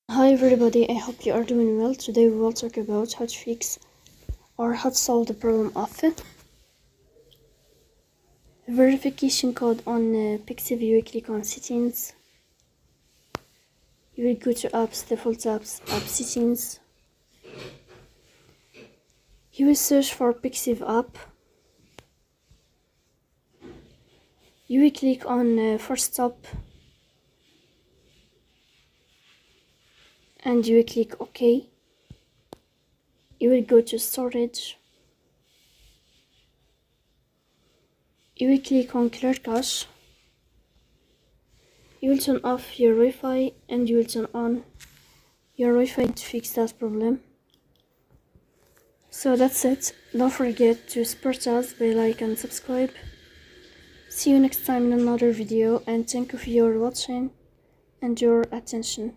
Hi everybody, I hope you are doing well. Today we will talk about how to fix or how to solve the problem of verification code on Pixiv. You will click on settings. You will go to apps, default apps, app settings. You will search for Pixiv app. You will click on first stop and you will click OK. You will go to storage. You will click on clear cache. You will turn off your Wi-Fi and you will turn on your Wi-Fi to fix that problem. So that's it. Don't forget to support us by like and subscribe. See you next time in another video, and thank you for your watching and your attention.